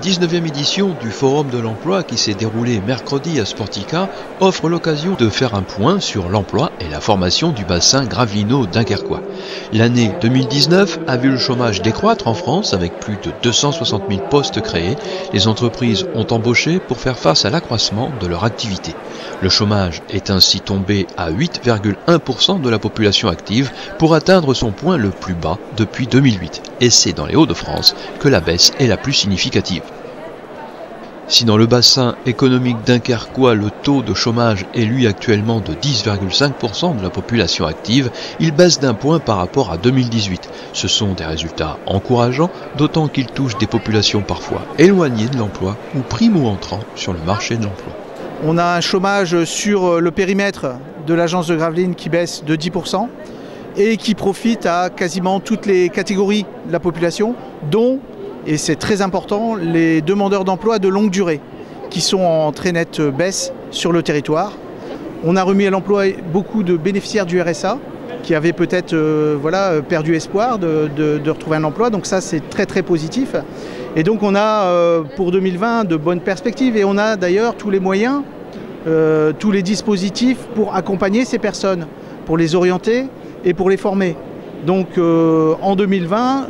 19e édition du Forum de l'Emploi qui s'est déroulé mercredi à Sportica offre l'occasion de faire un point sur l'emploi et la formation du bassin gravelino-dunkerquois. L'année 2019 a vu le chômage décroître en France avec plus de 260 000 postes créés. Les entreprises ont embauché pour faire face à l'accroissement de leur activité. Le chômage est ainsi tombé à 8,1% de la population active pour atteindre son point le plus bas depuis 2008. Et c'est dans les Hauts-de-France que la baisse est la plus significative. Si dans le bassin économique dunkerquois le taux de chômage est lui actuellement de 10,5% de la population active, il baisse d'un point par rapport à 2018. Ce sont des résultats encourageants, d'autant qu'il touche des populations parfois éloignées de l'emploi ou primo-entrants sur le marché de l'emploi. On a un chômage sur le périmètre de l'agence de Gravelines qui baisse de 10% et qui profite à quasiment toutes les catégories de la population, dont, et c'est très important, les demandeurs d'emploi de longue durée, qui sont en très nette baisse sur le territoire. On a remis à l'emploi beaucoup de bénéficiaires du RSA, qui avaient peut-être perdu espoir de retrouver un emploi, donc ça c'est très très positif. Et donc on a pour 2020 de bonnes perspectives et on a d'ailleurs tous les moyens, tous les dispositifs pour accompagner ces personnes, pour les orienter et pour les former. Donc en 2020,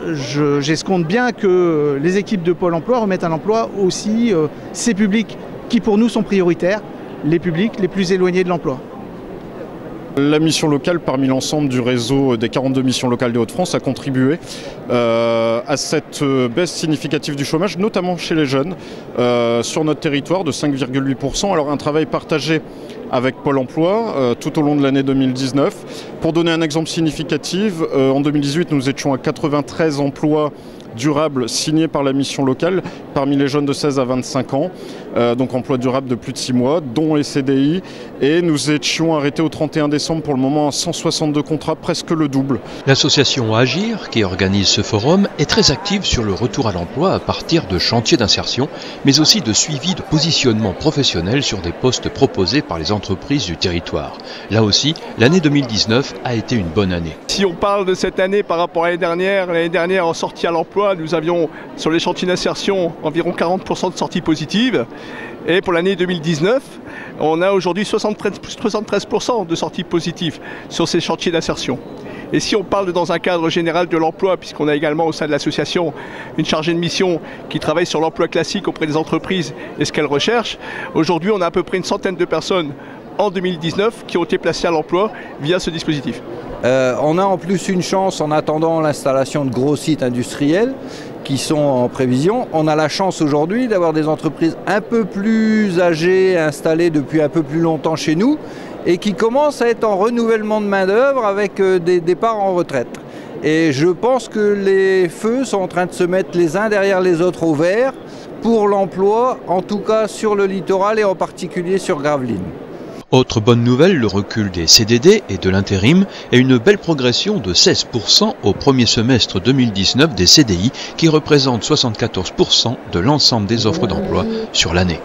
j'escompte bien que les équipes de Pôle emploi remettent à l'emploi aussi ces publics qui pour nous sont prioritaires, les publics les plus éloignés de l'emploi. La mission locale, parmi l'ensemble du réseau des 42 missions locales des Hauts-de-France, a contribué à cette baisse significative du chômage, notamment chez les jeunes, sur notre territoire de 5,8%. Alors un travail partagé avec Pôle emploi tout au long de l'année 2019. Pour donner un exemple significatif, en 2018, nous étions à 93 emplois durables signés par la mission locale parmi les jeunes de 16 à 25 ans, donc emploi durable de plus de 6 mois, dont les CDI, et nous étions arrêtés au 31 décembre pour le moment à 162 contrats, presque le double. L'association Agir, qui organise ce forum, est très active sur le retour à l'emploi à partir de chantiers d'insertion, mais aussi de suivi de positionnement professionnel sur des postes proposés par les entreprises du territoire. Là aussi, l'année 2019 a été une bonne année. Si on parle de cette année par rapport à l'année dernière en sortie à l'emploi, nous avions sur les chantiers d'insertion environ 40% de sorties positives. Et pour l'année 2019, on a aujourd'hui 73% de sorties positives sur ces chantiers d'insertion. Et si on parle dans un cadre général de l'emploi, puisqu'on a également au sein de l'association une chargée de mission qui travaille sur l'emploi classique auprès des entreprises et ce qu'elles recherchent, aujourd'hui on a à peu près une centaine de personnes en 2019 qui ont été placées à l'emploi via ce dispositif. On a en plus une chance en attendant l'installation de gros sites industriels qui sont en prévision. On a la chance aujourd'hui d'avoir des entreprises un peu plus âgées, installées depuis un peu plus longtemps chez nous et qui commencent à être en renouvellement de main-d'œuvre avec des départs en retraite. Et je pense que les feux sont en train de se mettre les uns derrière les autres au vert pour l'emploi, en tout cas sur le littoral et en particulier sur Gravelines. Autre bonne nouvelle, le recul des CDD et de l'intérim et une belle progression de 16% au premier semestre 2019 des CDI qui représentent 74% de l'ensemble des offres d'emploi sur l'année.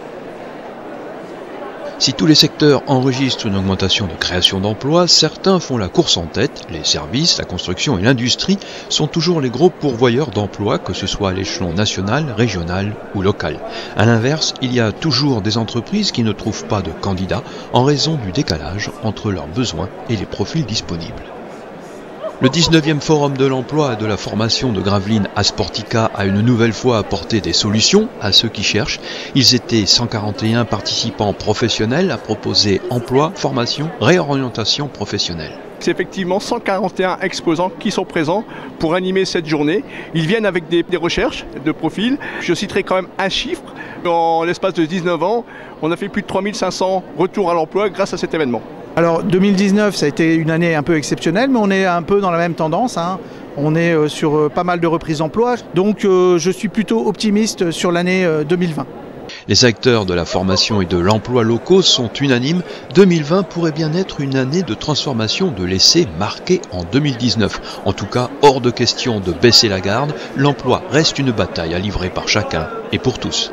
Si tous les secteurs enregistrent une augmentation de création d'emplois, certains font la course en tête. Les services, la construction et l'industrie sont toujours les gros pourvoyeurs d'emplois, que ce soit à l'échelon national, régional ou local. À l'inverse, il y a toujours des entreprises qui ne trouvent pas de candidats en raison du décalage entre leurs besoins et les profils disponibles. Le 19e Forum de l'emploi et de la formation de Gravelines à Sportica a une nouvelle fois apporté des solutions à ceux qui cherchent. Ils étaient 141 participants professionnels à proposer emploi, formation, réorientation professionnelle. C'est effectivement 141 exposants qui sont présents pour animer cette journée. Ils viennent avec des recherches de profils. Je citerai quand même un chiffre. En l'espace de 19 ans, on a fait plus de 3500 retours à l'emploi grâce à cet événement. Alors 2019, ça a été une année un peu exceptionnelle, mais on est un peu dans la même tendance. On est sur pas mal de reprises d'emploi, donc je suis plutôt optimiste sur l'année 2020. Les acteurs de la formation et de l'emploi locaux sont unanimes. 2020 pourrait bien être une année de transformation de l'essai marqué en 2019. En tout cas, hors de question de baisser la garde, l'emploi reste une bataille à livrer par chacun et pour tous.